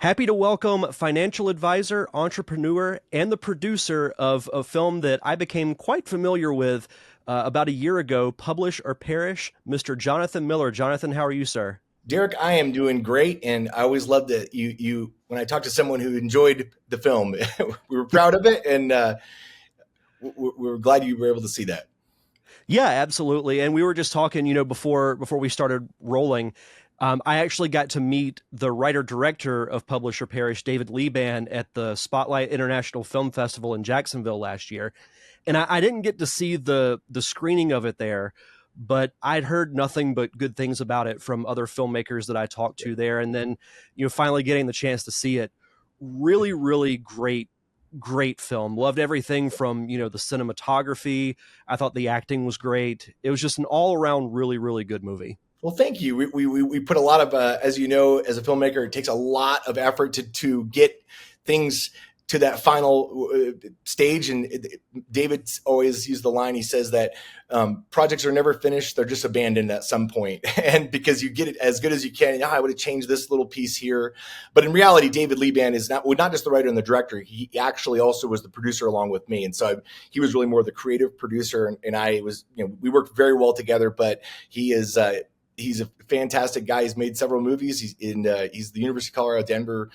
Happy to welcome financial advisor, entrepreneur, and the producer of a film that I became quite familiar with about a year ago, Publish or Perish, Mr. Jonathan Miller. Jonathan, how are you, sir? Derek, I am doing great, and I always love that you when I talk to someone who enjoyed the film, we were proud of it, and we were glad you were able to see that. Yeah, absolutely. And we were just talking, before we started rolling. I actually got to meet the writer director of Publish or Perish, David Liban, at the Spotlight International Film Festival in Jacksonville last year. And I didn't get to see the screening of it there, but I'd heard nothing but good things about it from other filmmakers that I talked to there. And then, finally getting the chance to see it, really, really great film. Loved everything from, the cinematography. I thought the acting was great. It was just an all around really, really good movie. Well, thank you. We put a lot of, as you know, as a filmmaker, it takes a lot of effort to get things to that final stage. And David always used the line. He says that projects are never finished; they're just abandoned at some point. And because you get it as good as you can, I would have changed this little piece here. But in reality, David Liban is not just the writer and the director. He actually also was the producer along with me, and so he was really more the creative producer, and I was. We worked very well together. But he is. He's a fantastic guy. He's made several movies. He's the University of Colorado Denver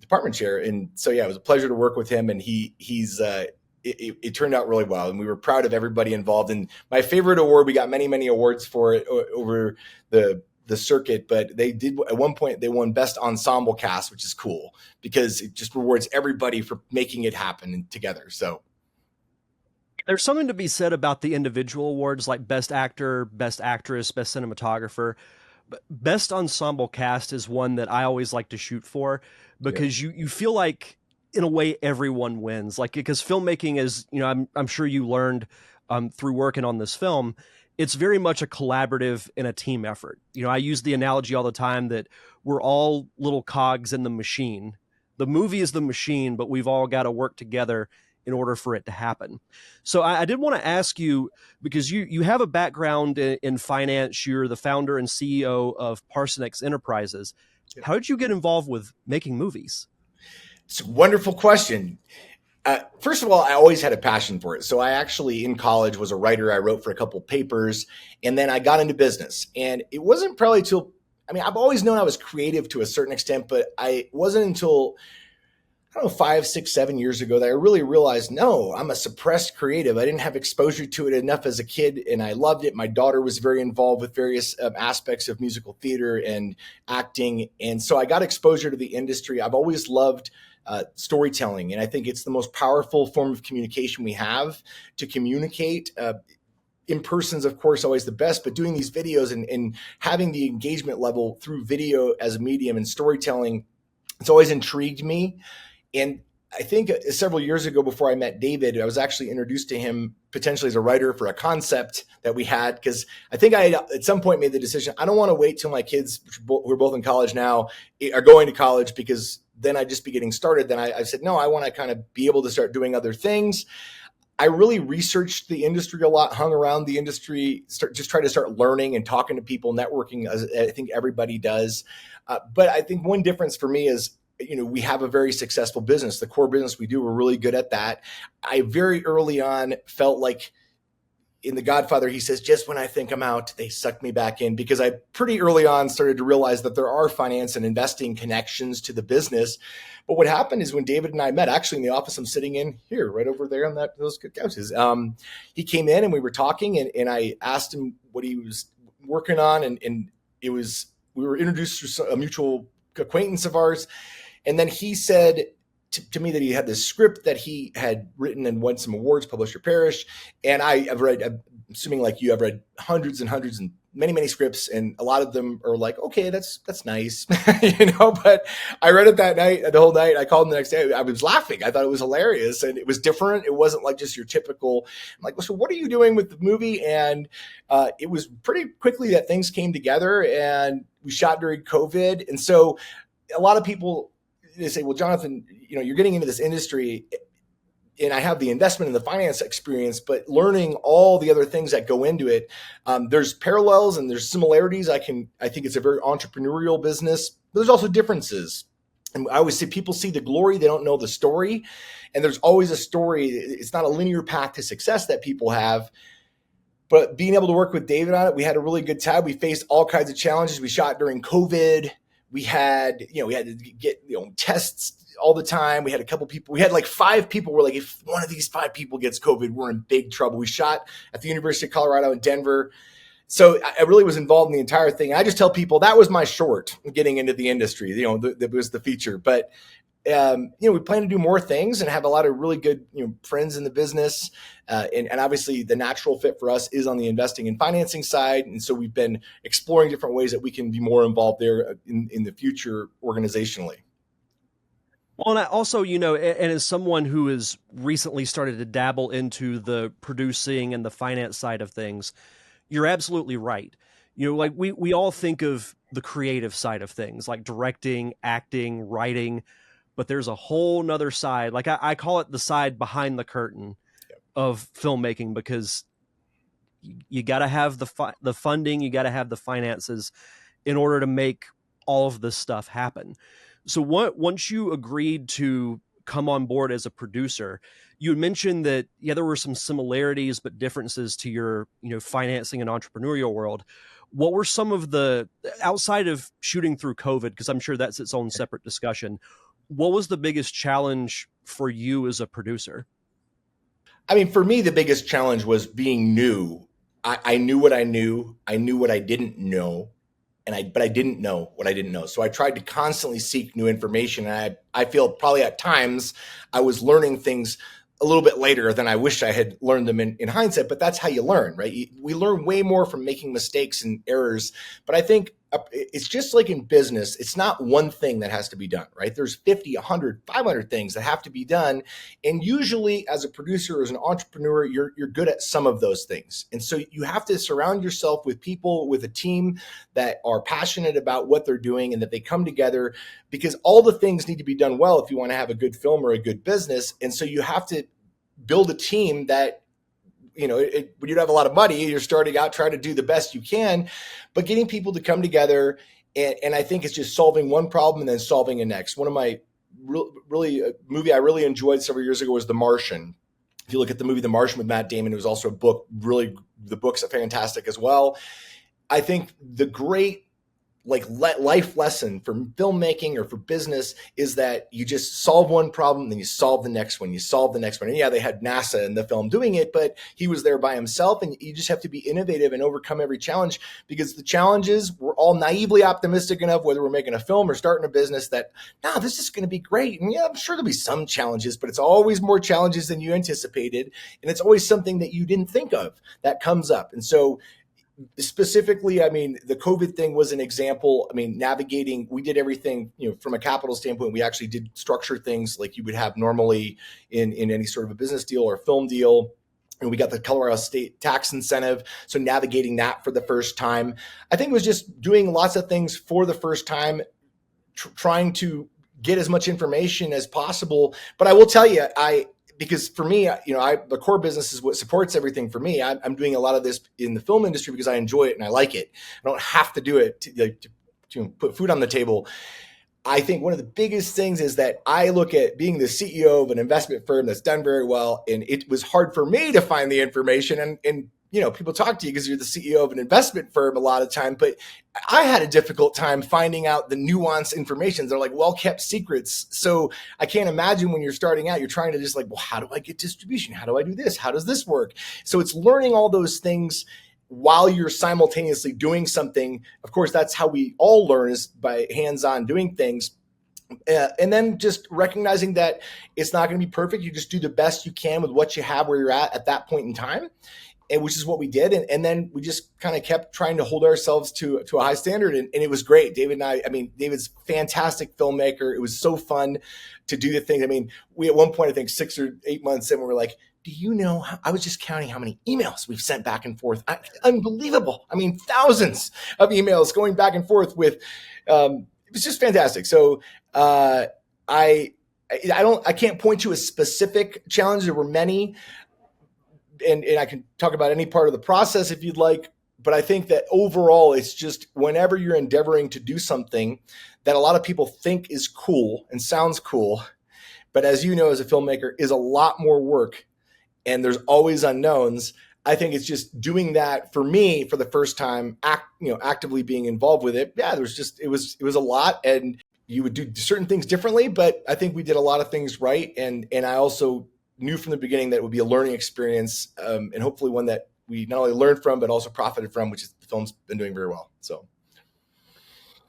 department chair, and so it was a pleasure to work with him. And it turned out really well, and we were proud of everybody involved. And my favorite award, we got many awards for it over the circuit, but they did at one point they won best ensemble cast, which is cool because it just rewards everybody for making it happen together. So. There's something to be said about the individual awards like Best Actor, Best Actress, Best Cinematographer. But Best Ensemble Cast is one that I always like to shoot for because you feel like in a way everyone wins. Like because filmmaking is, I'm sure you learned through working on this film, it's very much a collaborative and a team effort. I use the analogy all the time that we're all little cogs in the machine. The movie is the machine, but we've all got to work together in order for it to happen. So I did want to ask you, because you have a background in finance, you're the founder and CEO of Parsonex Enterprises. How did you get involved with making movies? It's a wonderful question. First of all, I always had a passion for it. So I actually, in college, was a writer. I wrote for a couple papers, and then I got into business. And it wasn't probably till, I've always known I was creative to a certain extent, but I wasn't until 5, 6, 7 years ago that I really realized, no, I'm a suppressed creative. I didn't have exposure to it enough as a kid, and I loved it. My daughter was very involved with various aspects of musical theater and acting. And so I got exposure to the industry. I've always loved storytelling, and I think it's the most powerful form of communication we have to communicate. In person's, of course, always the best, but doing these videos and having the engagement level through video as a medium and storytelling, it's always intrigued me. And I think several years ago, before I met David, I was actually introduced to him potentially as a writer for a concept that we had, because I think I at some point made the decision, I don't want to wait till my kids, who are both in college now, are going to college, because then I'd just be getting started. Then I said, no, I want to kind of be able to start doing other things. I really researched the industry a lot, hung around the industry, just try to start learning and talking to people, networking, as I think everybody does. But I think one difference for me is, we have a very successful business. The core business we do, we're really good at that. I very early on felt like in The Godfather, he says, just when I think I'm out, they suck me back in, because I pretty early on started to realize that there are finance and investing connections to the business. But what happened is when David and I met, actually in the office I'm sitting in here, right over there on those good couches, he came in and we were talking, and I asked him what he was working on. And we were introduced through a mutual acquaintance of ours. And then he said to me that he had this script that he had written and won some awards, Publish or Perish. And I'm assuming like you, have read hundreds and hundreds and many scripts, and a lot of them are like, okay, that's nice, but I read it that night, the whole night. I called him the next day. I was laughing. I thought it was hilarious, and it was different. It wasn't like just your typical, I'm like, well, so what are you doing with the movie? And it was pretty quickly that things came together, and we shot during COVID. And so a lot of people, they say, well, Jonathan, you're getting into this industry, and I have the investment and the finance experience, but learning all the other things that go into it, there's parallels and there's similarities. I think it's a very entrepreneurial business, but there's also differences. And I always say people see the glory, they don't know the story. And there's always a story. It's not a linear path to success that people have. But being able to work with David on it, we had a really good time. We faced all kinds of challenges. We shot during COVID. We had to get, tests all the time. We had a couple people, we had like 5 people. We're like, if one of these 5 people gets COVID, we're in big trouble. We shot at the University of Colorado in Denver. So I really was involved in the entire thing. I just tell people that was my short getting into the industry. That was the feature. But we plan to do more things and have a lot of really good, friends in the business. And obviously the natural fit for us is on the investing and financing side. And so we've been exploring different ways that we can be more involved there in the future organizationally. Well, and I also, and as someone who has recently started to dabble into the producing and the finance side of things, you're absolutely right. Like we all think of the creative side of things, like directing, acting, writing, but there's a whole nother side. Like I call it the side behind the curtain of filmmaking, because you got to have the funding, you got to have the finances in order to make all of this stuff happen. So once you agreed to come on board as a producer, you had mentioned that, yeah, there were some similarities but differences to your, financing and entrepreneurial world. What were some of the, outside of shooting through COVID, because I'm sure that's its own separate discussion, what was the biggest challenge for you as a producer? I mean, for me, the biggest challenge was being new. I knew what I knew. I knew what I didn't know. But I didn't know what I didn't know. So I tried to constantly seek new information. And I feel probably at times I was learning things a little bit later than I wish I had learned them in hindsight, but that's how you learn, right? We learn way more from making mistakes and errors. But I think it's just like in business, it's not one thing that has to be done, right? There's 50, 100, 500 things that have to be done. And usually as a producer, as an entrepreneur, you're good at some of those things. And so you have to surround yourself with people, with a team that are passionate about what they're doing and that they come together, because all the things need to be done well if you want to have a good film or a good business. And so you have to build a team that, when you don't have a lot of money, you're starting out trying to do the best you can, but getting people to come together. And I think it's just solving one problem and then solving a next. One of my really movie I really enjoyed several years ago was The Martian. If you look at the movie The Martian with Matt Damon, it was also a book. Really, the book's fantastic as well. I think the great life lesson for filmmaking or for business is that you just solve one problem, then you solve the next one, you solve the next one. And yeah, they had NASA in the film doing it, but he was there by himself, and you just have to be innovative and overcome every challenge, because the challenges, we're all naively optimistic enough, whether we're making a film or starting a business, that no, this is going to be great. And yeah, I'm sure there'll be some challenges, but it's always more challenges than you anticipated. And it's always something that you didn't think of that comes up. And so specifically, I mean, the COVID thing was an example. I mean, navigating, we did everything, from a capital standpoint. We actually did structure things like you would have normally in any sort of a business deal or a film deal. And we got the Colorado state tax incentive. So navigating that for the first time, I think it was just doing lots of things for the first time, trying to get as much information as possible. But I will tell you, because for me, the core business is what supports everything for me. I'm doing a lot of this in the film industry because I enjoy it and I like it. I don't have to do it to put food on the table. I think one of the biggest things is that I look at being the CEO of an investment firm that's done very well, and it was hard for me to find the information. And people talk to you because you're the CEO of an investment firm a lot of time, but I had a difficult time finding out the nuanced information. They're like well-kept secrets. So I can't imagine when you're starting out, you're trying to just well, how do I get distribution? How do I do this? How does this work? So it's learning all those things while you're simultaneously doing something. Of course, that's how we all learn, is by hands-on doing things. And then just recognizing that it's not going to be perfect. You just do the best you can with what you have where you're at that point in time. And which is what we did. And then we just kind of kept trying to hold ourselves to a high standard. And it was great. David and I mean, David's a fantastic filmmaker. It was so fun to do the thing. I mean, we at one point, I think 6 or 8 months in, we were like, do you know, I was just counting how many emails we've sent back and forth. Unbelievable. I mean, thousands of emails going back and forth with, it was just fantastic. So I can't point to a specific challenge. There were many. And I can talk about any part of the process if you'd like. but I think that overall, it's just whenever you're endeavoring to do something that a lot of people think is cool and sounds cool, but as you know, as a filmmaker, is a lot more work and there's always unknowns. I think it's just doing that for me for the first time, actively being involved with it. Yeah, it was a lot, and you would do certain things differently, but I think we did a lot of things right, and I also knew from the beginning that it would be a learning experience, and hopefully one that we not only learned from but also profited from, which is the film's been doing very well. So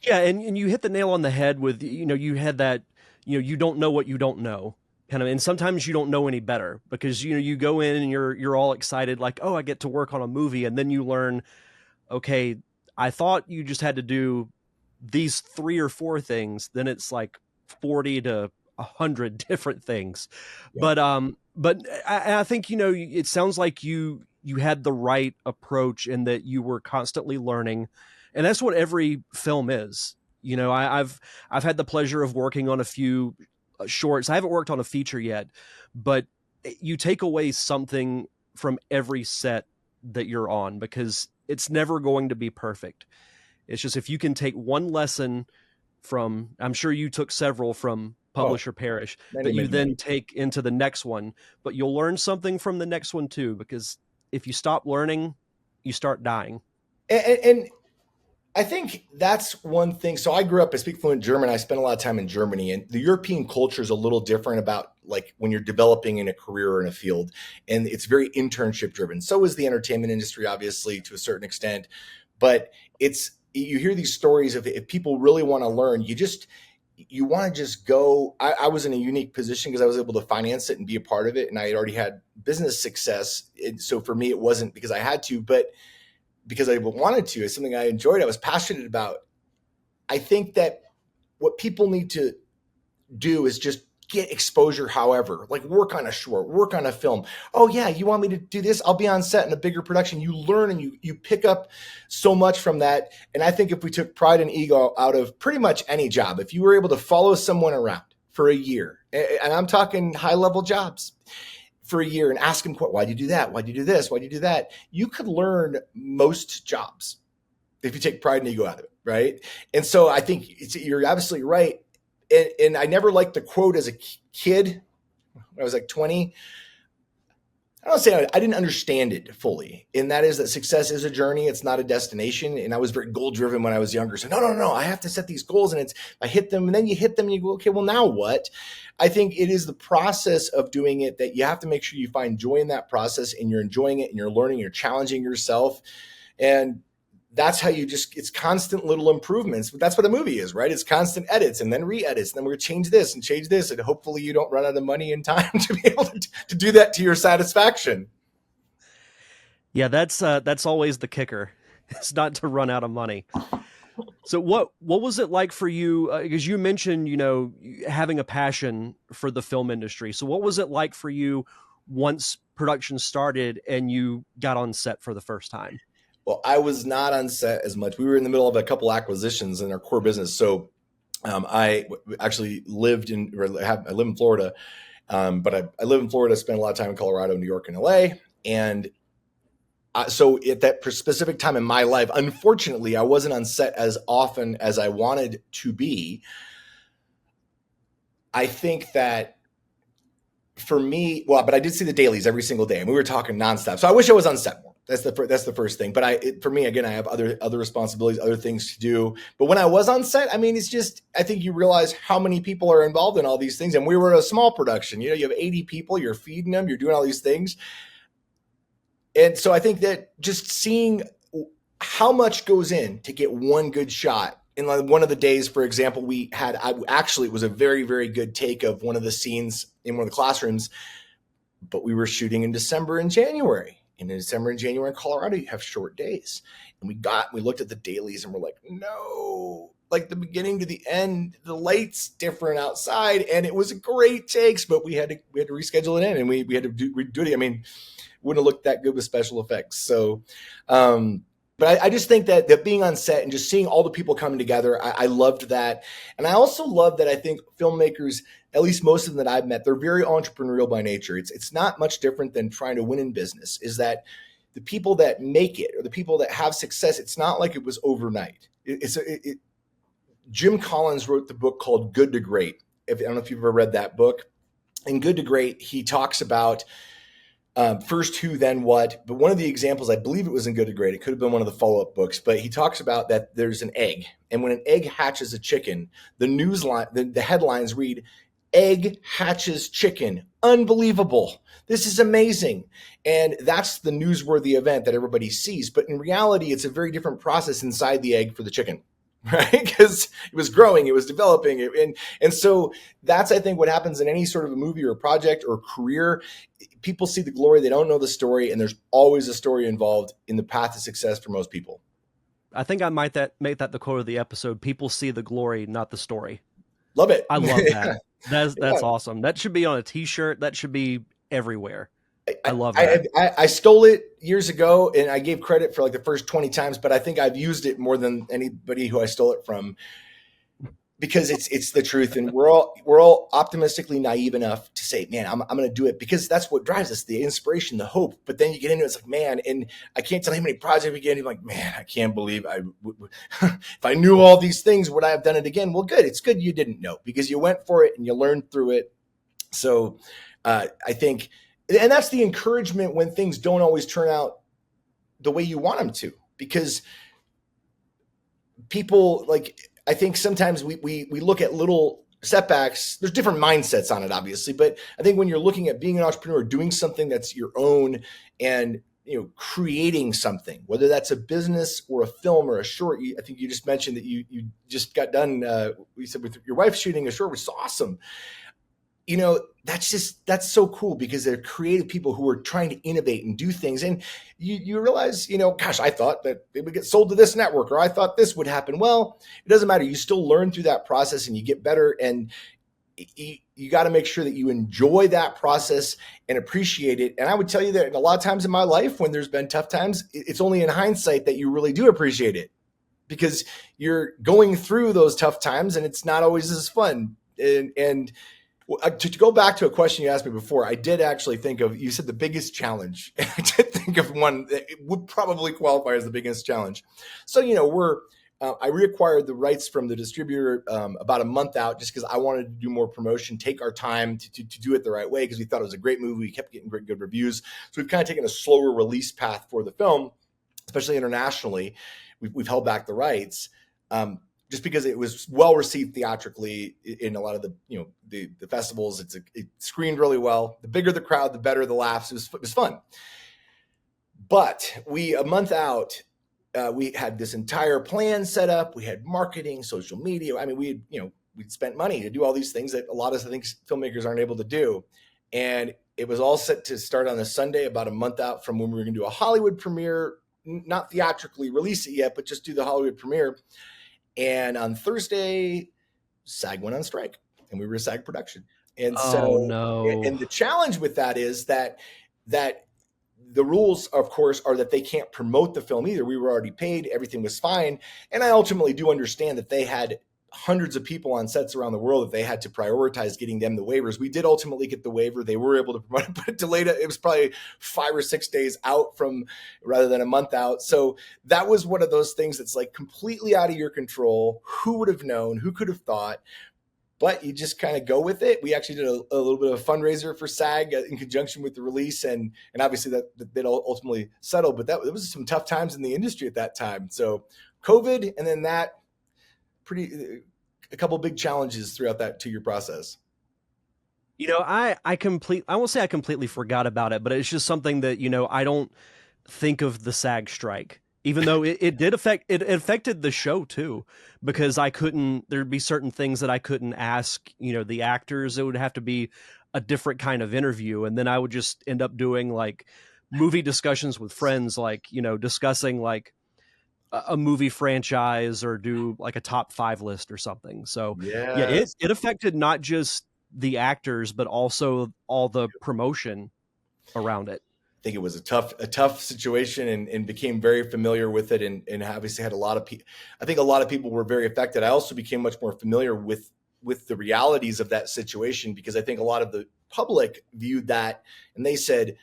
Yeah, and you hit the nail on the head with, you had that, you don't know what you don't know kind of, and sometimes you don't know any better because you go in and you're all excited like, oh, I get to work on a movie, and then you learn, okay, I thought you just had to do these three or four things, then it's like 40 to 100 different things. yeah. But I think, it sounds like you had the right approach in that you were constantly learning, and that's what every film is. I've had the pleasure of working on a few shorts. I haven't worked on a feature yet, but you take away something from every set that you're on because it's never going to be perfect. It's just if you can take one lesson from, I'm sure you took several from Oh, Publish or Perish, many, that you many, many. then take into the next one, but you'll learn something from the next one too, because if you stop learning, you start dying. And I think that's one thing. So I grew up, I speak fluent German. I spent a lot of time in Germany, and the European culture is a little different about like when you're developing in a career or in a field, and it's very internship driven. So is the entertainment industry, obviously, to a certain extent. But you hear these stories of if people really want to learn, you want to just go. I was in a unique position because I was able to finance it and be a part of it, and I had already had business success. And so for me, it wasn't because I had to, but because I wanted to. It's something I enjoyed. I was passionate about. I think that what people need to do is just get exposure, however, like work on a short, work on a film. Oh yeah, you want me to do this? I'll be on set in a bigger production. You learn and you pick up so much from that. And I think if we took pride and ego out of pretty much any job, if you were able to follow someone around for a year, and I'm talking high level jobs, for a year and ask them, why'd you do that? Why'd you do this? Why'd you do that? You could learn most jobs if you take pride and ego out of it, right? And so I think you're absolutely right. And I never liked the quote as a kid. When I was like 20, I don't say I didn't understand it fully. And that is that success is a journey. It's not a destination. And I was very goal driven when I was younger. So no, I have to set these goals and I hit them and then you hit them and you go, okay, well now what? I think it is the process of doing it that you have to make sure you find joy in that process and you're enjoying it and you're learning, you're challenging yourself. And that's how it's constant little improvements. But that's what a movie is, right? It's constant edits and then re-edits. And then we're going to change this and change this. And hopefully you don't run out of money and time to be able to do that to your satisfaction. Yeah, that's always the kicker. It's not to run out of money. So what was it like for you? Because you mentioned having a passion for the film industry. So what was it like for you once production started and you got on set for the first time? Well, I was not on set as much. We were in the middle of a couple acquisitions in our core business. So I actually I live in Florida, but I live in Florida, spent a lot of time in Colorado, New York, and LA. And so at that specific time in my life, unfortunately, I wasn't on set as often as I wanted to be. I think that for me, well, but I did see the dailies every single day, and we were talking nonstop. So I wish I was on set more. That's the first thing. But for me, again, I have other responsibilities, other things to do. But when I was on set, I mean, it's just I think you realize how many people are involved in all these things. And we were a small production. You have 80 people. You're feeding them. You're doing all these things. And so I think that just seeing how much goes in to get one good shot. In like one of the days, for example, it was a very, very good take of one of the scenes in one of the classrooms, but we were shooting in December and January. And in December and January in Colorado, you have short days. And we looked at the dailies and we're like, no, like the beginning to the end, the light's different outside. And it was a great takes, but we had to reschedule it in and we had to redo it. I mean, wouldn't have looked that good with special effects. So, but I just think that being on set and just seeing all the people coming together, I loved that. And I also love that I think filmmakers, at least most of them that I've met, they're very entrepreneurial by nature. It's not much different than trying to win in business, is that the people that make it or the people that have success, it's not like it was overnight. Jim Collins wrote the book called Good to Great. I don't know if you've ever read that book. In Good to Great, he talks about first who, then what. But one of the examples, I believe it was in Good to Great, it could have been one of the follow-up books, but he talks about that there's an egg. And when an egg hatches a chicken, the news line, the headlines read, "Egg hatches chicken. Unbelievable. This is amazing." And that's the newsworthy event that everybody sees. But in reality, it's a very different process inside the egg for the chicken, right? Because it was growing, it was developing. And so that's, I think, what happens in any sort of a movie or a project or career. People see the glory, they don't know the story, and there's always a story involved in the path to success for most people. I think I might make that the quote of the episode. People see the glory, not the story. Love it. I love that. Yeah. That's awesome. That should be on a t-shirt. That should be everywhere. I I, love I, that. I stole it years ago, and I gave credit for like the first 20 times, but I think I've used it more than anybody who I stole it from, because it's the truth, and we're all optimistically naive enough to say, man, I'm going to do it, because that's what drives us, the inspiration, the hope. But then you get into it, it's like, man, and I can't tell you how many projects we get. You're like, man, I can't believe if I knew all these things, would I have done it again? Well, good. It's good you didn't know, because you went for it and you learned through it. So I think, and that's the encouragement when things don't always turn out the way you want them to, because people, like, I think sometimes we look at little setbacks. There's different mindsets on it, obviously, but I think when you're looking at being an entrepreneur, doing something that's your own, and creating something, whether that's a business or a film or a short. I think you just mentioned that you just got done. You said with your wife shooting a short, which is awesome. That's so cool, because they're creative people who are trying to innovate and do things. And you realize, gosh, I thought that it would get sold to this network, or I thought this would happen. Well, it doesn't matter. You still learn through that process and you get better. And you got to make sure that you enjoy that process and appreciate it. And I would tell you that a lot of times in my life, when there's been tough times, it's only in hindsight that you really do appreciate it, because you're going through those tough times and it's not always as fun. And to go back to a question you asked me before, I did actually think of, you said the biggest challenge. I did think of one that would probably qualify as the biggest challenge. So, I reacquired the rights from the distributor about a month out, just because I wanted to do more promotion, take our time to do it the right way, because we thought it was a great movie. We kept getting great, good reviews. So we've kind of taken a slower release path for the film, especially internationally. We've held back the rights. Just because it was well received theatrically in a lot of the festivals. It screened really well. The bigger the crowd, the better the laughs. It was fun. But a month out, we had this entire plan set up. We had marketing, social media. I mean, we'd spent money to do all these things that a lot of, I think, filmmakers aren't able to do. And it was all set to start on a Sunday, about a month out from when we were going to do a Hollywood premiere, not theatrically release it yet, but just do the Hollywood premiere. And on Thursday, SAG went on strike, and we were a SAG production. And Oh so, no. and the challenge with that is that the rules, of course, are that they can't promote the film either. We were already paid. Everything was fine. And I ultimately do understand that they had hundreds of people on sets around the world that they had to prioritize getting them the waivers. We did ultimately get the waiver. They were able to promote it, but it delayed it. It was probably 5 or 6 days out rather than a month out. So that was one of those things that's like completely out of your control. Who would have known? Who could have thought? But you just kind of go with it. We actually did a little bit of a fundraiser for SAG in conjunction with the release, and obviously that ultimately settled. But it was some tough times in the industry at that time. So COVID, and then a couple of big challenges throughout that 2-year process. I won't say I completely forgot about it, but it's just something that, I don't think of the SAG strike, even though it affected the show too, because there'd be certain things that I couldn't ask, the actors. It would have to be a different kind of interview. And then I would just end up doing like movie discussions with friends, like, discussing like a movie franchise, or do like a top 5 list or something. So yeah, it Yes. it affected not just the actors, but also all the promotion around it. I think it was a tough situation, and became very familiar with it, and obviously had a lot of people. I think a lot of people were very affected. I also became much more familiar with the realities of that situation, because I think a lot of the public viewed that, and they said,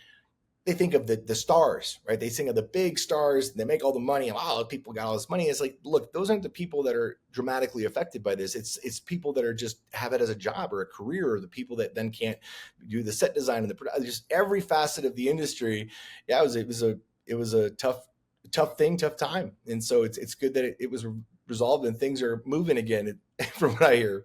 they think of the stars, right? They think of the big stars, and they make all the money, and wow, people got all this money. It's like, look, those aren't the people that are dramatically affected by this. It's people that are just have it as a job or a career, or the people that then can't do the set design and just every facet of the industry. Yeah, it was a tough thing, tough time, and so it's good that it was resolved and things are moving again, from what I hear.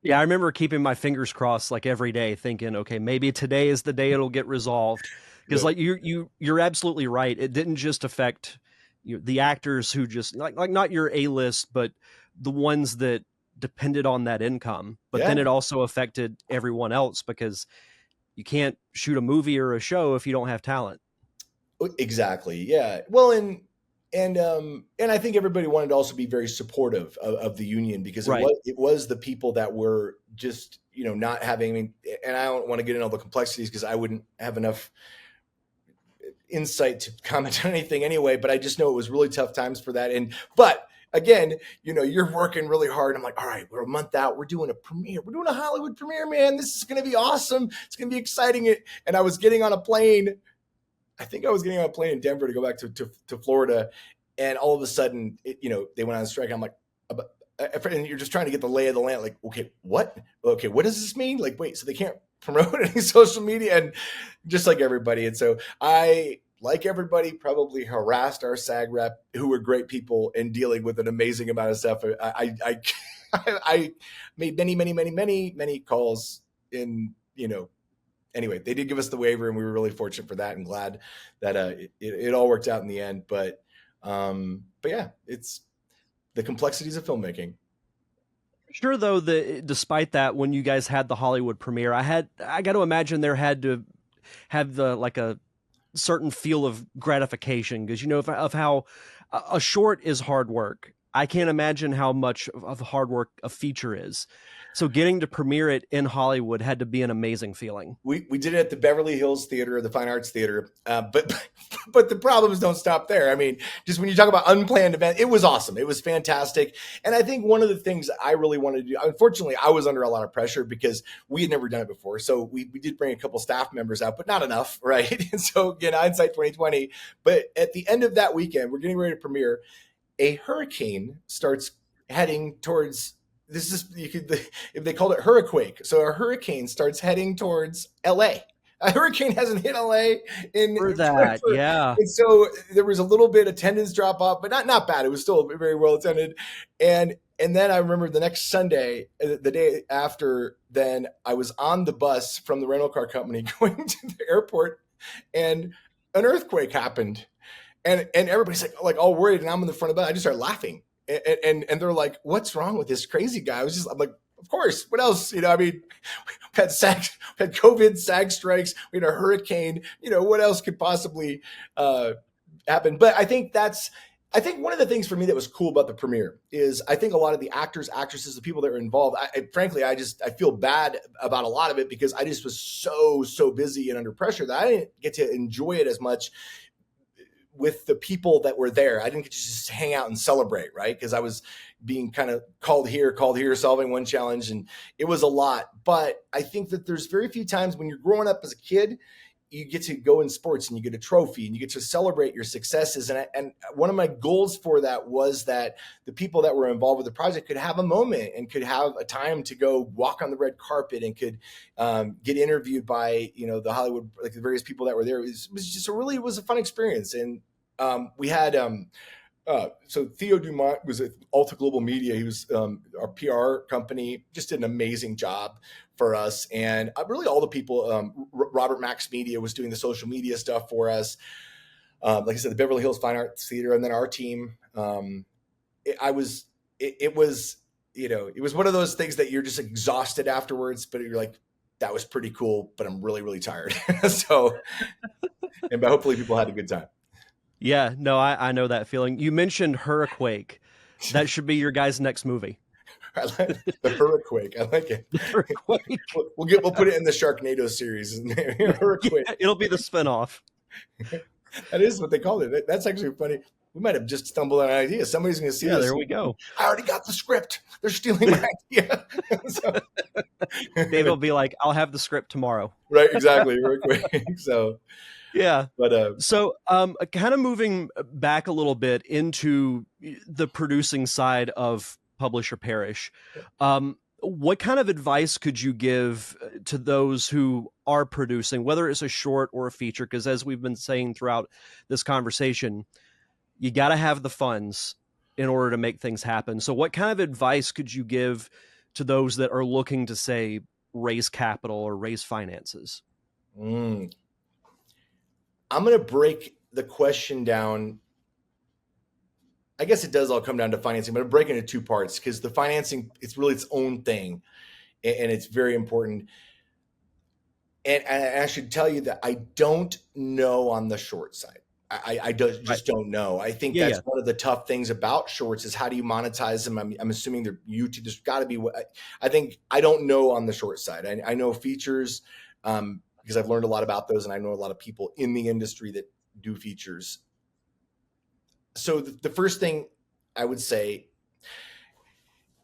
Yeah, I remember keeping my fingers crossed like every day, thinking, okay, maybe today is the day it'll get resolved. Because Good. like you're absolutely right. It didn't just affect the actors who just like not your A list, but the ones that depended on that income. But then Yeah. it also affected everyone else because you can't shoot a movie or a show if you don't have talent. Exactly. Yeah. Well, and I think everybody wanted to also be very supportive of the union, because Right. it was the people that were just, not having. I mean, and I don't want to get into all the complexities because I wouldn't have enough insight to comment on anything anyway. But I just know it was really tough times for that. But again, you're working really hard. I'm like, all right, we're a month out. We're doing a premiere. We're doing a Hollywood premiere, man. This is going to be awesome. It's going to be exciting. And I was getting on a plane. I think I was getting on a plane in Denver to go back to Florida, and all of a sudden, they went on strike. I'm like, and you're just trying to get the lay of the land. Like, okay, what? Okay, what does this mean? Like, wait, so they can't promote any social media, and just like everybody. And so I, like everybody, probably harassed our SAG rep, who were great people in dealing with an amazing amount of stuff. I made many calls in, anyway, they did give us the waiver, and we were really fortunate for that, and glad that it all worked out in the end. But yeah, it's the complexities of filmmaking. Sure, though, despite that, when you guys had the Hollywood premiere, I got to imagine there had to have the like a certain feel of gratification because of how a short is hard work. I can't imagine how much of hard work a feature is. So getting to premiere it in Hollywood had to be an amazing feeling. We did it at the Beverly Hills Theater, the Fine Arts Theater, but the problems don't stop there. I mean, just when you talk about unplanned event, it was awesome. It was fantastic, and I think one of the things I really wanted to do. Unfortunately, I was under a lot of pressure because we had never done it before. So we did bring a couple staff members out, but not enough, right? And so again, hindsight 2020. But at the end of that weekend, we're getting ready to premiere. A hurricane starts heading towards this is you could if they called it hurricane. So a hurricane starts heading towards LA. A hurricane hasn't hit LA in For that, forever. yeah. And so there was a little bit attendance drop off, but not bad. It was still very well attended. And then I remember the next Sunday, the day after, then I was on the bus from the rental car company going to the airport, and an earthquake happened, and everybody's like all worried, and I'm in the front of the bus. I just started laughing, and they're like, "What's wrong with this crazy guy?" I'm like, "Of course. What else? I mean, we had we had COVID, SAG strikes, we had a hurricane. What else could possibly happen?" But I think one of the things for me that was cool about the premiere is I think a lot of the actors, actresses, the people that were involved. Frankly, I feel bad about a lot of it because I just was so busy and under pressure that I didn't get to enjoy it as much with the people that were there. I didn't get to just hang out and celebrate, right? Because I was being kind of called here, solving one challenge, and it was a lot. But I think that there's very few times when you're growing up as a kid, you get to go in sports and you get a trophy and you get to celebrate your successes. And one of my goals for that was that the people that were involved with the project could have a moment and could have a time to go walk on the red carpet and could get interviewed by, the Hollywood, like the various people that were there. It was just it was a fun experience. And we had, so Theo Dumont was at Alta Global Media. He was our PR company, just did an amazing job for us. And really all the people, Robert Max Media was doing the social media stuff for us. Like I said, the Beverly Hills Fine Arts Theater, and then our team. It was, it was one of those things that you're just exhausted afterwards, but you're like, that was pretty cool, but I'm really, really tired. So, but hopefully people had a good time. Yeah, no, I know that feeling. You mentioned hurricane. That should be your guys' next movie. I like the hurricane. I like it. The hurricane. We'll put it in the Sharknado series. Hurricane. It'll be the spinoff. That is what they call it. That's actually funny. We might have just stumbled on an idea. Somebody's going to see Yeah, this. there we go. I already got the script. They're stealing my idea. So, Dave will be like, "I'll have the script tomorrow." right, exactly, real quick. So, Yeah. but So, kind of moving back a little bit into the producing side of Publish or Perish, what kind of advice could you give to those who are producing, whether it's a short or a feature? Because as we've been saying throughout this conversation, you got to have the funds in order to make things happen. So, what kind of advice could you give to those that are looking to, say, raise capital or raise finances? mm, I'm going to break the question down. I guess it does all come down to financing, but I'm breaking it into two parts because the financing, it's really its own thing, and it's very important. And I should tell you that I don't know on the short side. I Right. just don't know. I think Yeah. that's Yeah. one of the tough things about shorts is how do you monetize them? I'm assuming they're YouTube. There's got to be. I think I don't know on the short side. I know features because I've learned a lot about those, and I know a lot of people in the industry that do features. So the first thing I would say,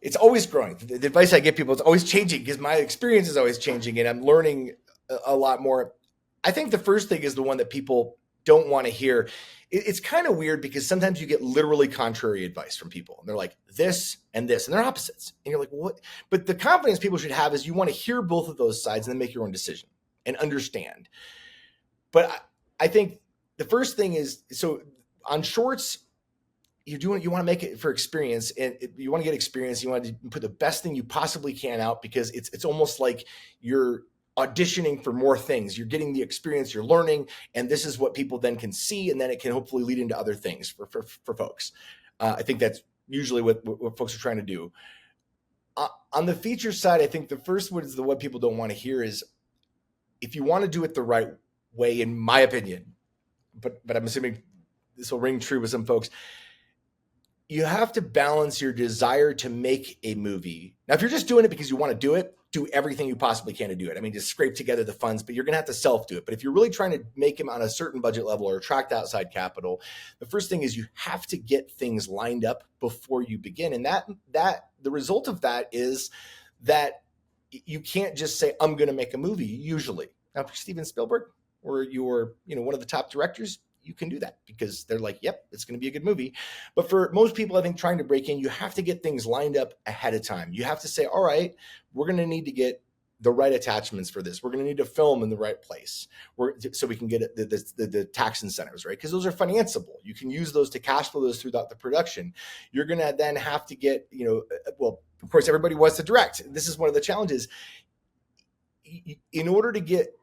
it's always growing. The advice I give people is always changing because my experience is always changing, and I'm learning a lot more. I think the first thing is the one that people don't want to hear. It's kind of weird because sometimes you get literally contrary advice from people. And they're like, this and this, and they're opposites. And you're like, what? But the confidence people should have is you want to hear both of those sides and then make your own decision and understand. But I think the first thing is, so on shorts, you want to make it for experience, and you want to get experience. You want to put the best thing you possibly can out because it's almost like you're auditioning for more things. You're getting the experience, you're learning, and this is what people then can see, and then it can hopefully lead into other things for folks. I think that's usually what folks are trying to do. On the feature side, I think the first one is the what people don't want to hear is if you want to do it the right way, in my opinion, but I'm assuming this will ring true with some folks. You have to balance your desire to make a movie. Now, if you're just doing it because you want to do everything you possibly can to do it. I mean, just scrape together the funds, but you're going to have to self do it. But if you're really trying to make them on a certain budget level or attract outside capital, the first thing is you have to get things lined up before you begin. And that the result of that is that you can't just say, I'm going to make a movie usually. Now, if you're Steven Spielberg or you're, one of the top directors, you can do that because they're like, yep, it's going to be a good movie. But for most people, I think trying to break in, you have to get things lined up ahead of time. You have to say, all right, we're going to need to get the right attachments for this. We're going to need to film in the right place so we can get the tax incentives, right? Because those are financeable. You can use those to cash flow those throughout the production. You're going to then have to get, well, of course, everybody wants to direct. This is one of the challenges. In order to get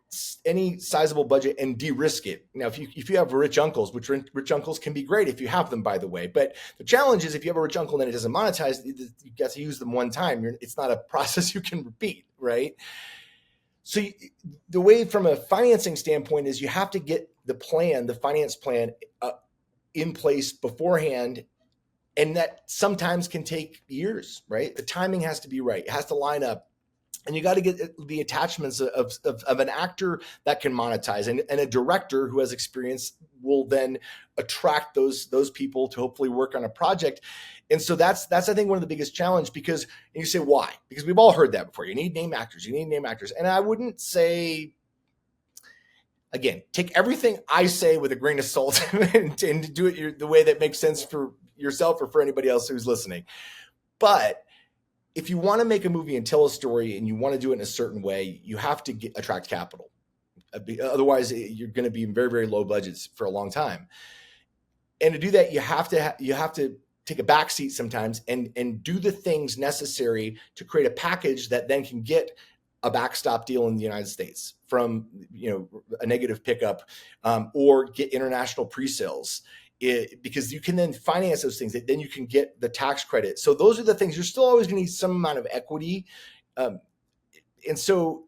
any sizable budget and de-risk it. Now, if you have rich uncles, which rich uncles can be great if you have them, by the way. But the challenge is if you have a rich uncle and it doesn't monetize, you get to use them one time. It's not a process you can repeat, right? So the way from a financing standpoint is you have to get the finance plan in place beforehand. And that sometimes can take years, right? The timing has to be right. It has to line up. And you got to get the attachments of an actor that can monetize, and a director who has experience will then attract those people to hopefully work on a project. And so that's I think one of the biggest challenge because you say why? Because we've all heard that before. You need name actors. And I wouldn't say, again, take everything I say with a grain of salt and do it the way that makes sense for yourself or for anybody else who's listening. But if you want to make a movie and tell a story and you want to do it in a certain way, you have to attract capital. Otherwise, you're going to be in very, very low budgets for a long time. And to do that, you have to take a back seat sometimes and do the things necessary to create a package that then can get a backstop deal in the United States from a negative pickup or get international pre-sales. Because you can then finance those things, then you can get the tax credit. So those are the things. You're still always going to need some amount of equity. And so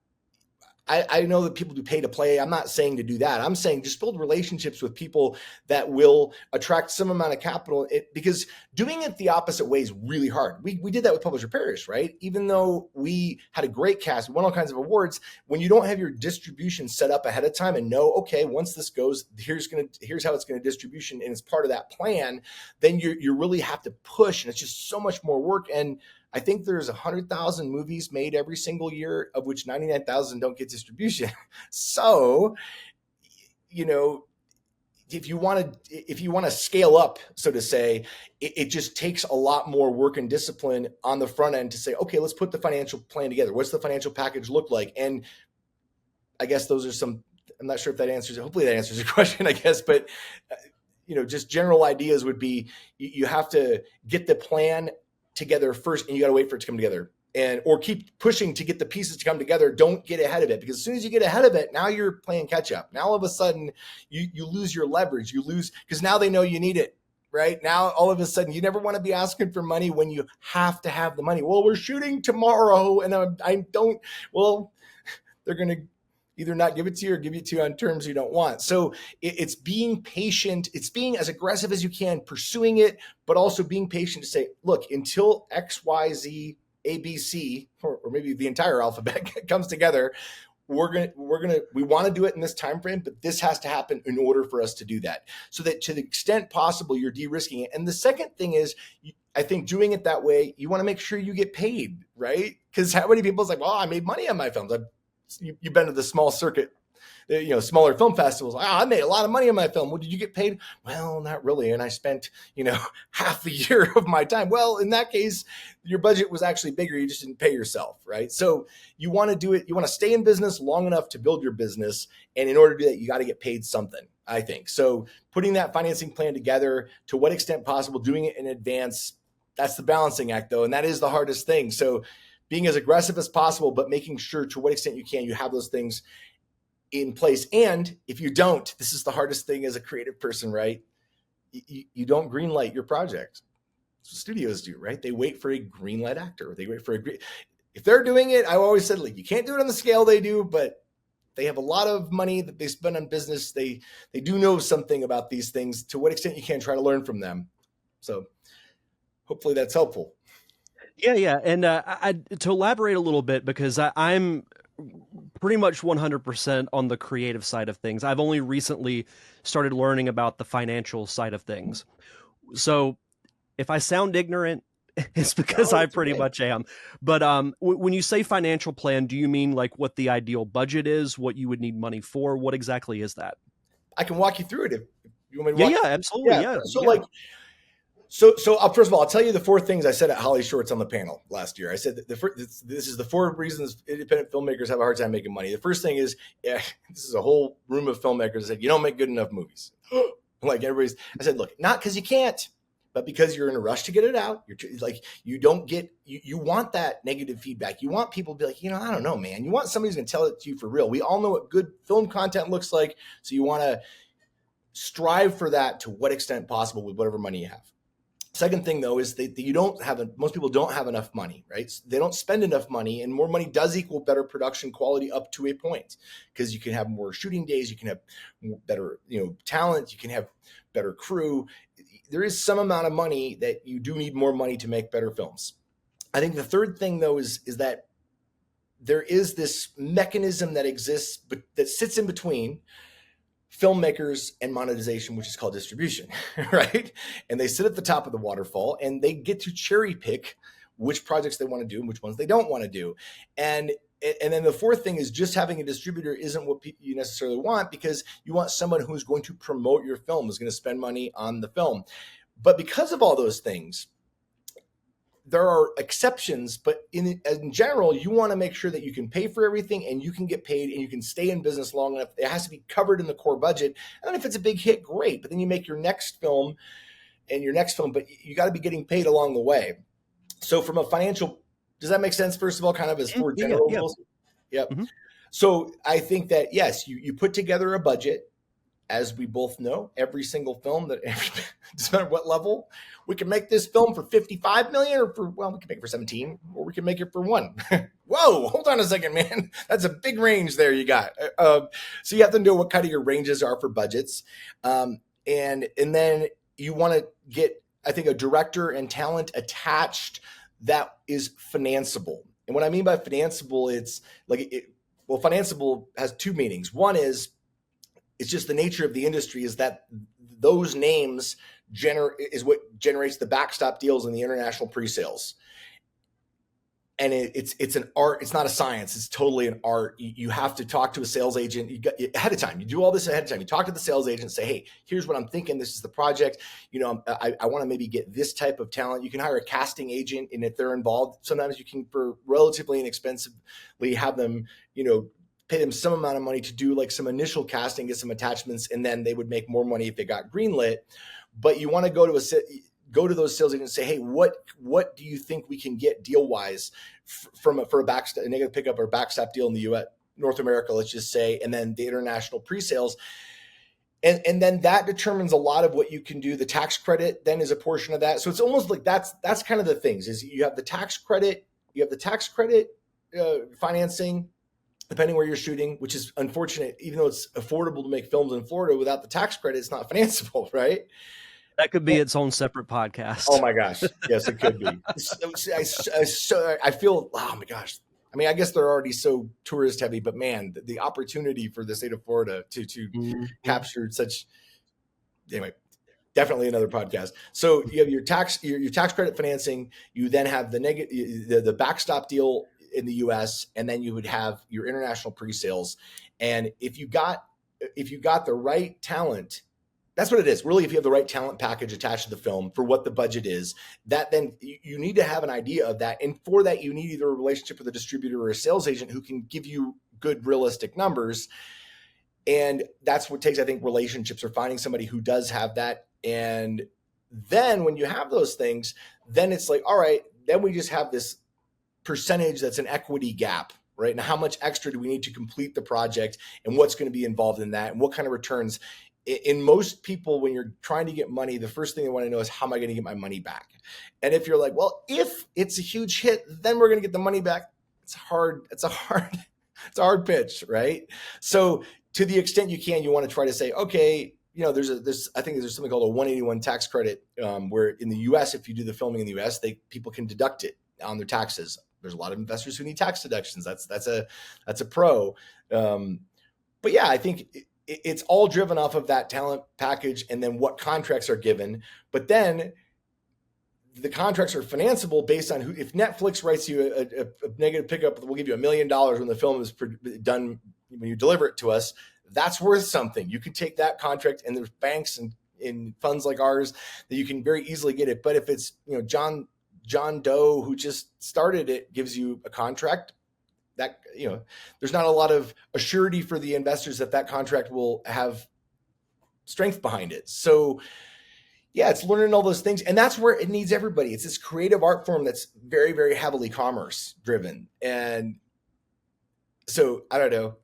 I know that people do pay to play. I'm not saying to do that. I'm saying just build relationships with people that will attract some amount of capital, because doing it the opposite way is really hard. We did that with Publisher Parish, right? Even though we had a great cast, we won all kinds of awards, when you don't have your distribution set up ahead of time and know, okay, once this goes, here's how it's going to distribution, and it's part of that plan, then you really have to push, and it's just so much more work. And I think there's 100,000 movies made every single year, of which 99,000 don't get distribution. So, you know, if you want to scale up, so to say, it just takes a lot more work and discipline on the front end to say, okay, let's put the financial plan together. What's the financial package look like? And I guess those are some. I'm not sure if that answers it. Hopefully that answers your question, I guess. But just general ideas would be you have to get the plan together first, and you got to wait for it to come together, or keep pushing to get the pieces to come together. Don't get ahead of it, because as soon as you get ahead of it, now you're playing catch up. Now all of a sudden you lose your leverage. You lose, because now they know you need it. Right now, all of a sudden, you never want to be asking for money when you have to have the money. Well, we're shooting tomorrow, and I don't. Well, they're going to either not give it to you or give it to you on terms you don't want. So it's being patient. It's being as aggressive as you can, pursuing it, but also being patient to say, look, until X, Y, Z, A, B, C, or maybe the entire alphabet comes together, we want to do it in this time frame, but this has to happen in order for us to do that. So that to the extent possible, you're de-risking it. And the second thing is, I think doing it that way, you want to make sure you get paid, right? Because how many people is like, well, I made money on my films. You've been to the small circuit, smaller film festivals. I made a lot of money on my film. Well, did you get paid? Well, not really. And I spent, half a year of my time. Well, in that case, your budget was actually bigger. You just didn't pay yourself, right? So you want to do it. You want to stay in business long enough to build your business. And in order to do that, you got to get paid something, I think. So putting that financing plan together, to what extent possible, doing it in advance, that's the balancing act, though. And that is the hardest thing. So being as aggressive as possible, but making sure to what extent you have those things in place. And if you don't, this is the hardest thing as a creative person, right? You don't greenlight your projects. That's what studios do, right? They wait for a greenlight actor. They wait for if they're doing it, I always said, you can't do it on the scale they do, but they have a lot of money that they spend on business. They do know something about these things. To what extent you can, try to learn from them. So hopefully that's helpful. Yeah. And to elaborate a little bit, because I'm pretty much 100% on the creative side of things. I've only recently started learning about the financial side of things. So if I sound ignorant, it's because I pretty much am. But when you say financial plan, do you mean like what the ideal budget is, what you would need money for? What exactly is that? I can walk you through it if you want me to Yeah, absolutely. Yeah. So first of all, I'll tell you the 4 things I said at Holly Shorts on the panel last year. I said that this is the 4 reasons independent filmmakers have a hard time making money. The first thing is, this is a whole room of filmmakers that said, you don't make good enough movies. Like everybody's, I said, look, not because you can't, but because you're in a rush to get it out. You're like, you don't get, you want that negative feedback. You want people to be like, I don't know, man. You want somebody who's going to tell it to you for real. We all know what good film content looks like. So you want to strive for that to what extent possible with whatever money you have. Second thing, though, is that most people don't have enough money, right? So they don't spend enough money, and more money does equal better production quality up to a point, because you can have more shooting days, you can have better, talent, you can have better crew. There is some amount of money that you do need more money to make better films. I think the third thing, though, is that there is this mechanism that exists, but that sits in between filmmakers and monetization, which is called distribution, right? And they sit at the top of the waterfall, and they get to cherry pick which projects they want to do and which ones they don't want to do. And then the fourth thing is, just having a distributor isn't what you necessarily want, because you want someone who's going to promote your film, who's going to spend money on the film. But because of all those things, there are exceptions, but in general, you want to make sure that you can pay for everything, and you can get paid, and you can stay in business long enough. It has to be covered in the core budget. And if it's a big hit, great. But then you make your next film, but you got to be getting paid along the way. So from a financial, does that make sense? First of all, kind of as for general rules? Yep. Mm-hmm. So I think that, yes, you put together a budget, as we both know, every single film that doesn't matter what level, we can make this film for 55 million, or for, well, we can make it for 17, or we can make it for one. Whoa, hold on a second, man. That's a big range there you got. So you have to know what kind of your ranges are for budgets. And then you want to get, I think, a director and talent attached that is financeable. And what I mean by financeable, it's like, well, financeable has two meanings. One is, it's just the nature of the industry is that those names is what generates the backstop deals in the international pre-sales. And it's an art. It's not a science. It's totally an art. You have to talk to a sales agent ahead of time. You do all this ahead of time. You talk to the sales agent, say, hey, here's what I'm thinking. This is the project. I want to maybe get this type of talent. You can hire a casting agent, and if they're involved, sometimes you can, for relatively inexpensively, have them, pay them some amount of money to do like some initial casting, get some attachments, and then they would make more money if they got greenlit. But you want to go to those sales agents and say, hey, what do you think we can get deal wise for a negative pickup or backstop deal in the U.S., North America, let's just say, and then the international pre-sales. And then that determines a lot of what you can do. The tax credit then is a portion of that. So it's almost like that's kind of the things is you have the tax credit, financing, depending where you're shooting, which is unfortunate, even though it's affordable to make films in Florida, without the tax credit, it's not financeable, right? That could be its own separate Oh podcast. my gosh. Yes, it could be. I feel, oh my gosh. I mean, I guess they're already so tourist heavy, but man, the opportunity for the state of Florida to Mhm. capture such, anyway, definitely another podcast. So you have your tax credit financing. You then have the backstop deal in the U.S., and then you would have your international pre-sales. And if you got the right talent, that's what it is. Really, if you have the right talent package attached to the film for what the budget is, that then you need to have an idea of that. And for that, you need either a relationship with a distributor or a sales agent who can give you good, realistic numbers. And that's what takes, I think, relationships, or finding somebody who does have that. And then when you have those things, then it's like, all right, then we just have this percentage that's an equity gap, right? And how much extra do we need to complete the project, and what's going to be involved in that, and what kind of returns. In most people, when you're trying to get money, the first thing they want to know is, how am I going to get my money back? And if you're like, well, if it's a huge hit, then we're going to get the money back. It's hard. It's a hard pitch, right? So to the extent you can, you want to try to say, okay, I think there's something called a 181 tax credit, where in the U.S., if you do the filming in the U.S., people can deduct it on their taxes. There's a lot of investors who need tax deductions. That's a pro. But yeah, I think it's all driven off of that talent package, and then what contracts are given. But then the contracts are financeable based on if Netflix writes you a negative pickup, we'll give you $1 million when the film is done, when you deliver it to us. That's worth something. You can take that contract, and there's banks and in funds like ours that you can very easily get it. But if it's John Doe who just started it gives you a contract, that there's not a lot of assurity for the investors that contract will have strength behind it. So yeah, it's learning all those things, and that's where it needs everybody. It's this creative art form that's very, very heavily commerce driven. And so I don't know,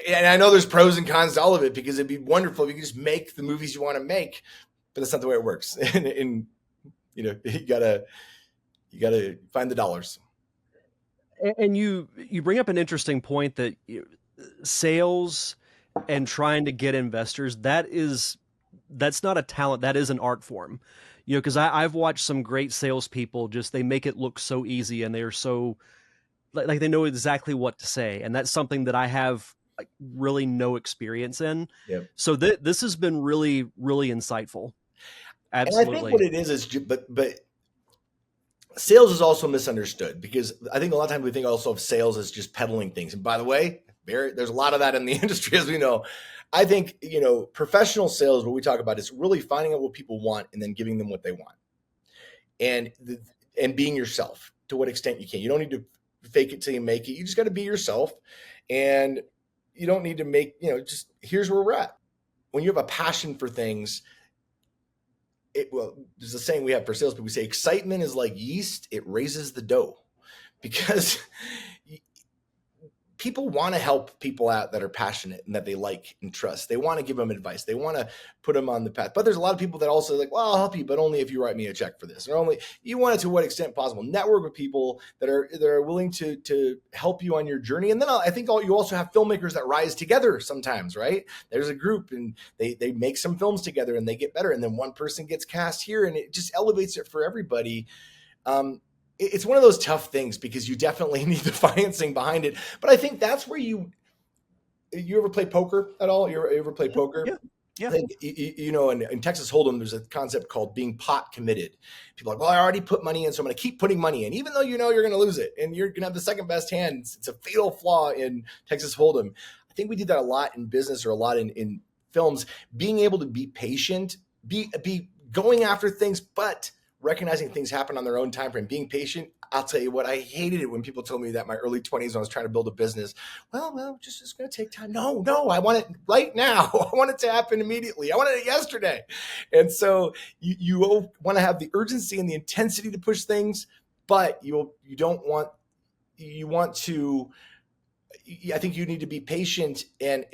and I know there's pros and cons to all of it, because it'd be wonderful if you could just make the movies you want to make, but that's not the way it works. And you gotta find the dollars. And you bring up an interesting point that sales and trying to get investors, that's not a talent, that is an art form. Because I've watched some great salespeople, just they make it look so easy, and they are so like they know exactly what to say, and that's something that I have like really no experience in. Yep. So this has been really, really insightful. And I think what Absolutely. it is but sales is also misunderstood, because I think a lot of times we think also of sales as just peddling things. And by the way, there's a lot of that in the industry, as we know. I think, professional sales, what we talk about is really finding out what people want and then giving them what they want. And being yourself to what extent you can. You don't need to fake it till you make it. You just got to be yourself. And you don't need to make, just here's where we're at. When you have a passion for things, there's a saying we have for salespeople. We say excitement is like yeast; it raises the dough, because people want to help people out that are passionate and that they like and trust. They want to give them advice. They want to put them on the path. But there's a lot of people that also like, well, I'll help you, but only if you write me a check for this. Or only you want it to what extent possible. Network with people that are willing to help you on your journey. And then I think you also have filmmakers that rise together sometimes, right? There's a group and they make some films together and they get better. And then one person gets cast here and it just elevates it for everybody. It's one of those tough things because you definitely need the financing behind it. But I think that's where you ever play poker at all? You ever play poker? Yeah. Yeah. I think, in Texas Hold'em, there's a concept called being pot committed. People are like, well, I already put money in, so I'm going to keep putting money in, even though you know you're going to lose it and you're going to have the second best hand. It's a fatal flaw in Texas Hold'em. I think we do that a lot in business or a lot in films, being able to be patient, be going after things, but recognizing things happen on their own time frame, being patient. I'll tell you what, I hated it when people told me that in my early 20s when I was trying to build a business. Well, just it's going to take time. No, I want it right now. I want it to happen immediately. I wanted it yesterday. And so you want to have the urgency and the intensity to push things, but you want to. I think you need to be patient and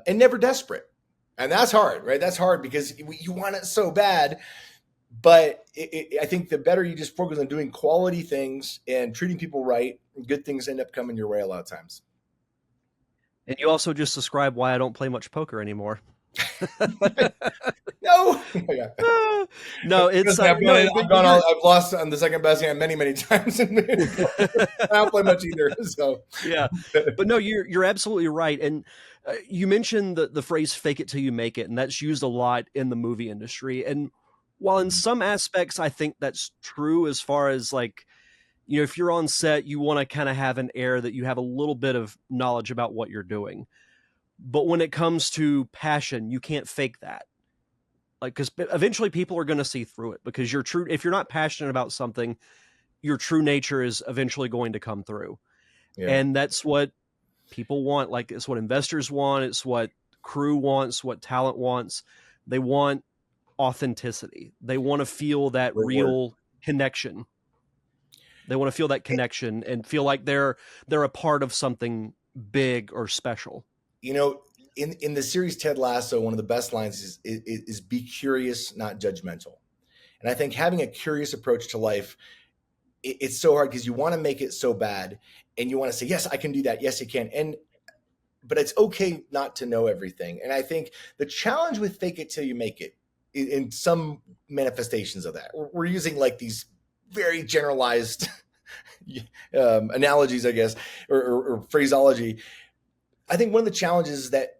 never desperate. And that's hard, right? That's hard because you want it so bad. But I think the better you just focus on doing quality things and treating people right, good things end up coming your way a lot of times. And you also just described why I don't play much poker anymore. No, yeah. No, it's I've lost on the second best hand many times. I don't play much either. So yeah, but no, you're absolutely right. And you mentioned the phrase "fake it till you make it," and that's used a lot in the movie industry. And while in some aspects I think that's true, as far as like, if you're on set, you want to kind of have an air that you have a little bit of knowledge about what you're doing. But when it comes to passion, you can't fake that. Like, because eventually people are going to see through it, because if you're not passionate about something, your true nature is eventually going to come through. yeah. And that's what people want. Like, it's what investors want. It's what crew wants, what talent wants. They want authenticity. They want to feel that real connection. They want to feel that connection and feel like they're a part of something big or special. In the series Ted Lasso, one of the best lines is be curious, not judgmental. And I think having a curious approach to life, it's so hard because you want to make it so bad and you want to say, yes, I can do that. Yes, you can. But it's okay not to know everything. And I think the challenge with fake it till you make it, in some manifestations of that, we're using like these very generalized analogies, I guess, or phraseology. I think one of the challenges is that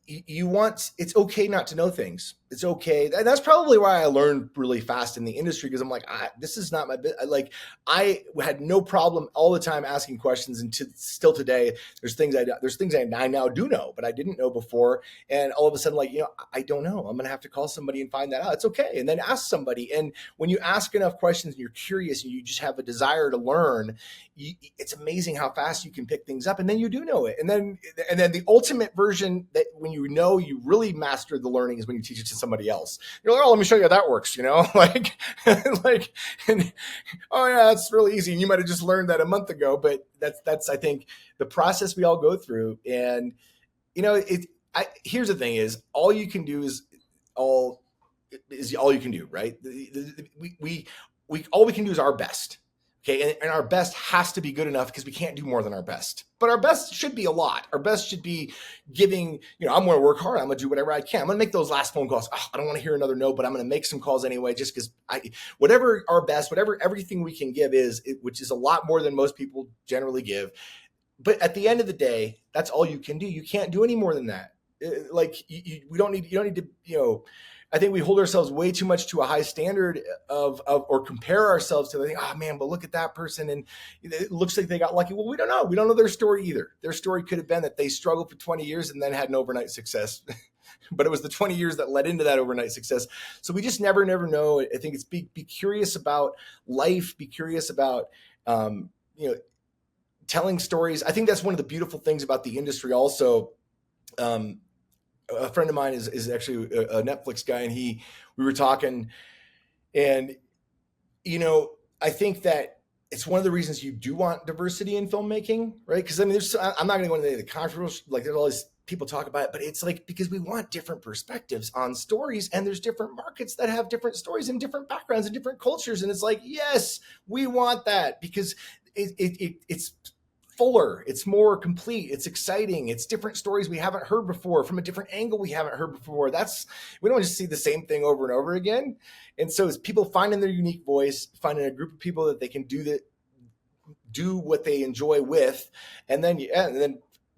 it's okay not to know things. It's okay. And that's probably why I learned really fast in the industry, because I'm like, this is not my business. Like, I had no problem all the time asking questions, and still today, there's things I now do know, but I didn't know before. And all of a sudden, like, I don't know. I'm going to have to call somebody and find that out. It's okay. And then ask somebody. And when you ask enough questions and you're curious and you just have a desire to learn, it's amazing how fast you can pick things up. And then you do know it. And then the ultimate version, that when you really mastered the learning, is when you teach it to somebody else. You're like, oh, let me show you how that works, like, oh yeah, that's really easy. And you might have just learned that a month ago, but that's I think the process we all go through. And here's the thing: is all you can do is all you can do, right? We all we can do is our best. Okay, and our best has to be good enough, because we can't do more than our best. But our best should be a lot. Our best should be giving, I'm going to work hard. I'm going to do whatever I can. I'm going to make those last phone calls. Oh, I don't want to hear another no, but I'm going to make some calls anyway, just because whatever our best, whatever everything we can give is, which is a lot more than most people generally give. But at the end of the day, that's all you can do. You can't do any more than that. You don't need to, I think we hold ourselves way too much to a high standard or compare ourselves to the thing. Oh man, but look at that person, and it looks like they got lucky. Well, we don't know. We don't know their story either. Their story could have been that they struggled for 20 years and then had an overnight success. But it was the 20 years that led into that overnight success. So we just never know. I think it's be curious about life. Be curious about telling stories. I think that's one of the beautiful things about the industry. Also. A friend of mine is actually a Netflix guy, and we were talking, and I think that it's one of the reasons you do want diversity in filmmaking, right? Because I mean, I'm not going to go into any of the controversial, like there's all these people talk about it, but it's like because we want different perspectives on stories, and there's different markets that have different stories and different backgrounds and different cultures, and it's like, yes, we want that because it's fuller, it's more complete, it's exciting, it's different stories we haven't heard before from a different angle we haven't heard before. That's we don't just see the same thing over and over again. And so it's people finding their unique voice, finding a group of people that they can do what they enjoy with, and then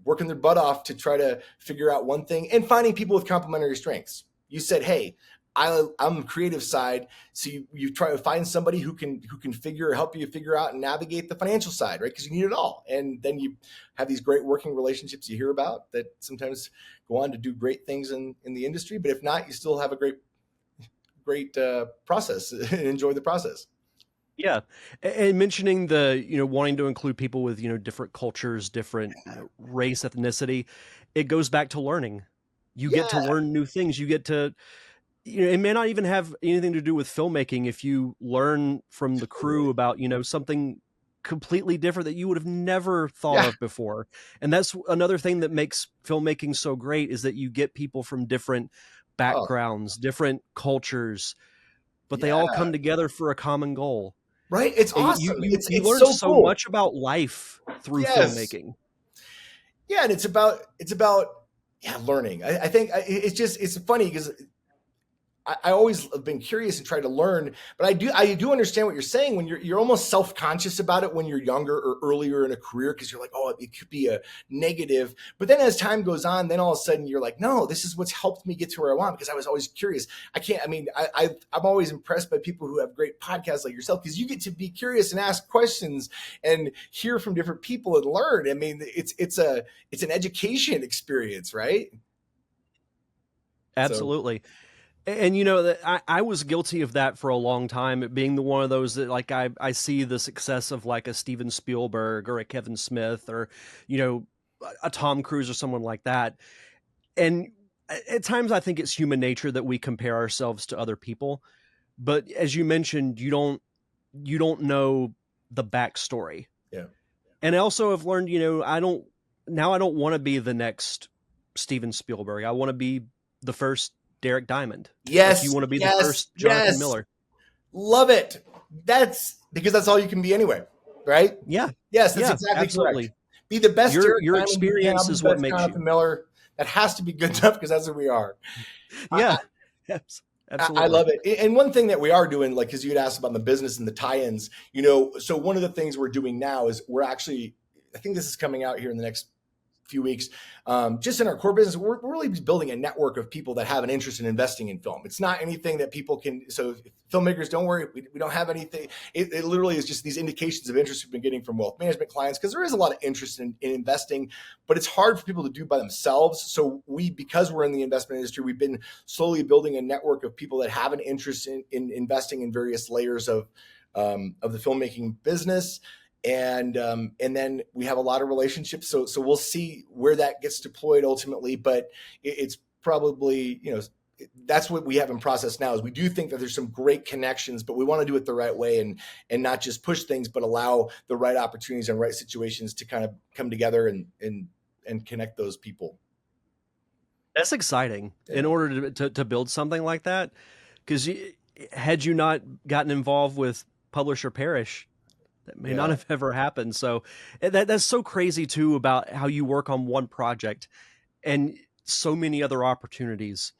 working their butt off to try to figure out one thing and finding people with complementary strengths. You said, hey, I'm the creative side, so you try to find somebody who can help you figure out and navigate the financial side, right? Because you need it all, and then you have these great working relationships you hear about that sometimes go on to do great things in the industry. But if not, you still have a great process and enjoy the process. Yeah. And mentioning the, wanting to include people with, different cultures, different, race, ethnicity, it goes back to learning. You get to Yeah. learn new things. You get to, it may not even have anything to do with filmmaking if you learn from the crew Totally. about, something completely different that you would have never thought Yeah. of before. And that's another thing that makes filmmaking so great is that you get people from different Oh, backgrounds, different cultures, but they all yeah. come together for a common goal. Right. It's And you awesome. you It's you it's learn so so cool. much about life through Yes. filmmaking. Yeah, and it's about yeah, learning. I think it's funny because I always have been curious and tried to learn, but I do understand what you're saying when you're almost self conscious about it when you're younger or earlier in a career because you're like, oh, it could be a negative. But then as time goes on, then all of a sudden you're like, no, this is what's helped me get to where I want because I was always curious. I can't. I mean, I'm always impressed by people who have great podcasts like yourself because you get to be curious and ask questions and hear from different people and learn. I mean, it's an education experience, right? So Absolutely. And that I was guilty of that for a long time, it being the one of those that like I see the success of like a Steven Spielberg or a Kevin Smith or you know a Tom Cruise or someone like that. And at times I think it's human nature that we compare ourselves to other people. But as you mentioned, you don't know the backstory. yeah. And I also have learned, I don't want to be the next Steven Spielberg. I want to be the first Derek Diamond. Like you Yes, want to be the yes, first Jonathan yes. Miller. Love it. That's because that's all you can be anyway, right? Yeah. Yes, that's Yeah, exactly correct. absolutely. Be the best Your Derek your Diamond you experience can, be is the what best makes Jonathan you. Miller. That has to be good enough because that's who we are. Yeah. I Absolutely. love it. And one thing that we are doing, like, because you'd asked about the business and the tie-ins, so one of the things we're doing now is I think this is coming out here in the next few weeks. Just in our core business, we're really building a network of people that have an interest in investing in film. It's not anything that people can. So filmmakers, don't worry, we don't have anything. It literally is just these indications of interest we've been getting from wealth management clients because there is a lot of interest in investing, but it's hard for people to do by themselves. So because we're in the investment industry, we've been slowly building a network of people that have an interest in investing in various layers of the filmmaking business, and then we have a lot of relationships. So we'll see where that gets deployed ultimately, but it's probably that's what we have in process now. Is we do think that there's some great connections, but we want to do it the right way and not just push things, but allow the right opportunities and right situations to kind of come together and connect those people. That's exciting in Yeah, order to build something like that. Because had you not gotten involved with Publish or Perish, that may not yeah, have ever happened. So that's so crazy too about how you work on one project and so many other opportunities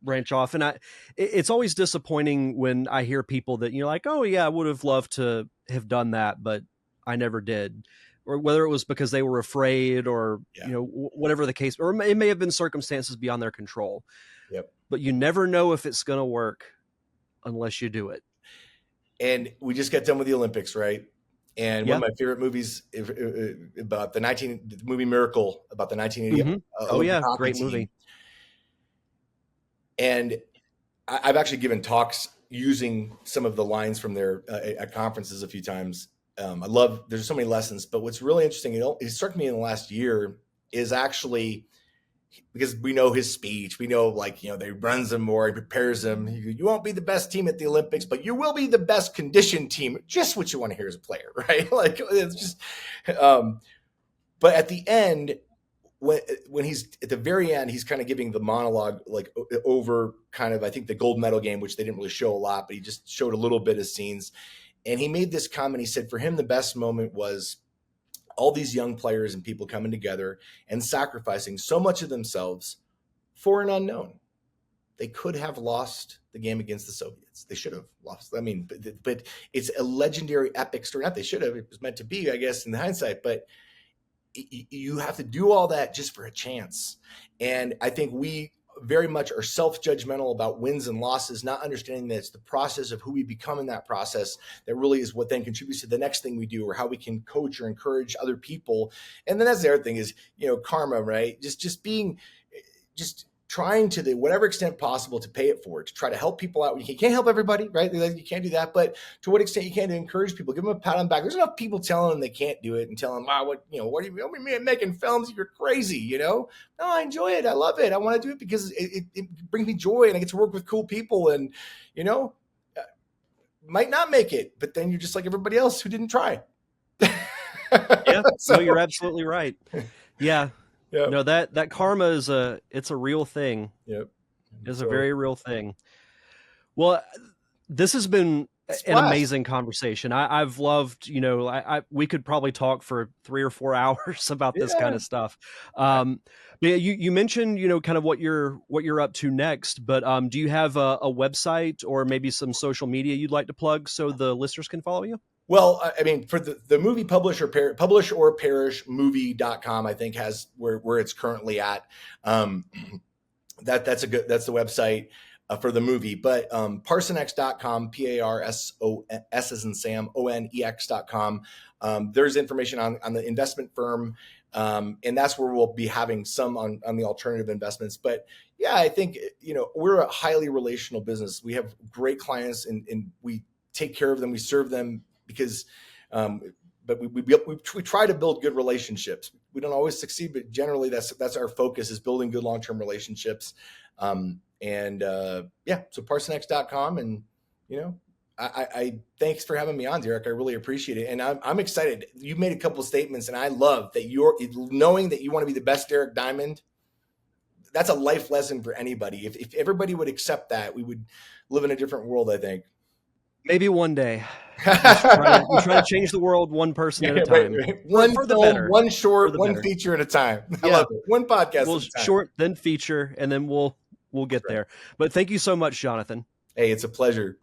branch off. And it's always disappointing when I hear people that like, oh yeah, I would have loved to have done that, but I never did. Or whether it was because they were afraid or yeah, whatever the case, or it may have been circumstances beyond their control. yep. But you never know if it's going to work unless you do it. And we just got done with the Olympics, right? And one of Yeah. my favorite movies about the movie Miracle about the 1980 Hmm. Oh Olympic yeah, hockey great team. movie. And I've actually given talks using some of the lines from there at conferences a few times. I love, there's so many lessons, but what's really interesting, it struck me in the last year is actually because we know his speech. We know, like, that he runs them more, he prepares them. You won't be the best team at the Olympics, but you will be the best conditioned team. Just what you want to hear as a player, right? Like, it's just, but at the end, when he's at the very end, he's kind of giving the monologue, like, over kind of, I think, the gold medal game, which they didn't really show a lot, but he just showed a little bit of scenes. And he made this comment. He said for him, the best moment was all these young players and people coming together and sacrificing so much of themselves for an unknown. They could have lost the game against the Soviets. They should have lost. I mean, but it's a legendary, epic story. Not they should have. It was meant to be, I guess, in hindsight. But you have to do all that just for a chance. And I think we very much are self-judgmental about wins and losses, not understanding that it's the process of who we become in that process that really is what then contributes to the next thing we do, or how we can coach or encourage other people. And then that's the other thing is, karma, right? Just trying to the whatever extent possible to pay it forward, to try to help people out. You can't help everybody, right? You can't do that, but to what extent you can to encourage people, give them a pat on the back. There's enough people telling them they can't do it and telling them, wow, what are you making films? You're crazy, No, I enjoy it. I love it. I want to do it because it brings me joy, and I get to work with cool people, and, might not make it, but then you're just like everybody else who didn't try. Yeah, no, you're absolutely right. Yeah. Yep. No, that karma is it's a real thing. Yep. It's a very real thing. Well, this has been an amazing conversation. I've loved, we could probably talk for 3 or 4 hours about this kind of stuff. But yeah, you mentioned, kind of what you're up to next, but do you have a website or maybe some social media you'd like to plug so the listeners can follow you? Well, I mean, for the movie publish or perish movie.com, I think has where it's currently at. That's the website for the movie, but parsonex.com, PARSOS as in Sam, ONEX.com. There's information on the investment firm. And that's where we'll be having some on the alternative investments. But yeah, I think, we're a highly relational business. We have great clients, and we take care of them. We serve them because, but we try to build good relationships. We don't always succeed, but generally that's our focus, is building good long-term relationships. So parsonex.com, and, I thanks for having me on, Derek. I really appreciate it. And I'm excited. You made a couple of statements, and I love that you're knowing that you want to be the best Derek Diamond. That's a life lesson for anybody. If everybody would accept that, we would live in a different world, I think. Maybe one day. We try to change the world one person at a time. Right. One for film, the better. one short, one better. feature at a time. I love it. One podcast We'll at a time. Short, then feature, and then we'll get there. But thank you so much, Jonathan. Hey, it's a pleasure.